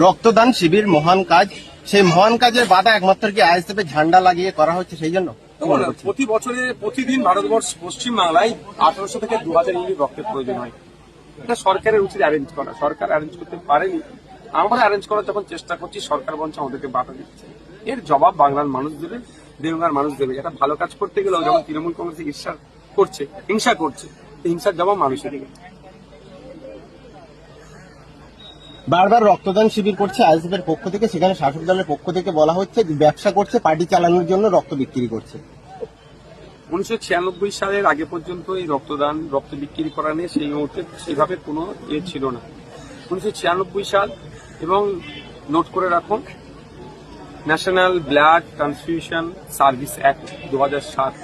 রক্তদান শিবির মহান কাজ, সেই মহান কাজের বাধা একমাত্র কি আইএসএফ এর ঝান্ডা লাগিয়ে করা হচ্ছে সেই জন্য? প্রতি বছরে প্রতিদিন ভারতবর্ষ পশ্চিম বাংলায় 1800 থেকে 2000 ইউনিট রক্তের প্রয়োজন হয়। এটা সরকারের উচিত অ্যারেঞ্জ করা, সরকার অ্যারেঞ্জ করতে পারেনি। আমরা অ্যারেঞ্জ করার যখন চেষ্টা করছি, সরকার বঞ্চ আমাদেরকে বাধা দিচ্ছে। এর জবাব বাংলার মানুষ দেবে, দেবঙ্গার মানুষ দেবে। এটা ভালো কাজ করতে গেলেও যখন তৃণমূল কংগ্রেস হিংসা করছে, হিংসার জবাব মানুষের দেবে। বারবার রক্তদান শিবির করছে আইএসএফ এর পক্ষ থেকে, সেখানে শাসক দলের পক্ষ থেকে বলা হচ্ছে যে ব্যবসা করছে, পার্টি চালানোর জন্য রক্ত বিক্রি করছে। 1996 সালের আগে পর্যন্ত এই রক্ত বিক্রি করা নিয়ে সেই মুহূর্তে সেভাবে কোনো ছিল না। 1996 সাল এবং নোট করে রাখুন, national blood transfusion service act 2007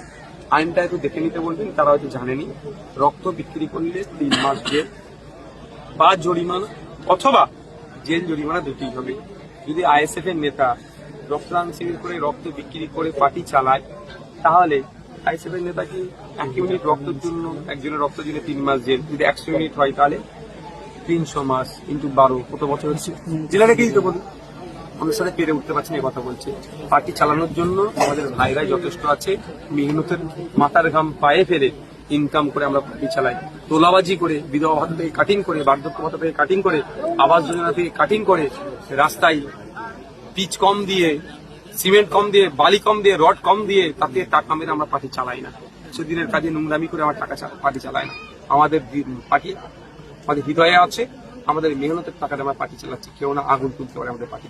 আইনটা একটু দেখে নিতে বলবেন, তারা হয়তো জানেনি। রক্ত বিক্রি করলে 3 মাস জেল বা জরিমানা অথবা জেল জরিমানা দুটোই হবে। যদি আইএসএফ এর নেতা রক্তদান শিবির করে রক্ত বিক্রি করে পার্টি চালায়, তাহলে আইএসএফ এর নেতা কি 1 ইউনিট রক্তের জন্য, একজনের রক্ত দিলে 3 মাস জেল, যদি 100 ইউনিট হয় তাহলে 300 মাস ইন্টু 12 কত বছর হচ্ছে? জেলা রেখেই তো বলি। অনুষ্ঠানে পেরে উঠতে পারছেন এই কথা বলছে। পার্টি চালানোর জন্য আমাদের ভাইরাই যথেষ্ট আছে। মেহনতের মাথার ঘাম পায়ে ফেলে ইনকাম করে আমরা পার্টি চালাই। তোলাবাজি করে, বিধবা ভাতা থেকে কাটিং করে, বার্ধক্য ভাতা থেকে কাটিং করে, আবাস যোজনা থেকে কাটিং করে, রাস্তায় পিচ কম দিয়ে, সিমেন্ট কম দিয়ে, বালি কম দিয়ে, রড কম দিয়ে, তাতে টাকা মেরে আমরা পার্টি চালাই না। সেদিনের কাজে নোংরামি করে আমার পার্টি চালাই না। আমাদের পার্টি আমাদের হৃদয়ে আছে, আমাদের মেহনতের টাকাতে আমরা পার্টি চালাচ্ছি। কেউ না আগুন তুলতে পারে আমাদের পার্টি।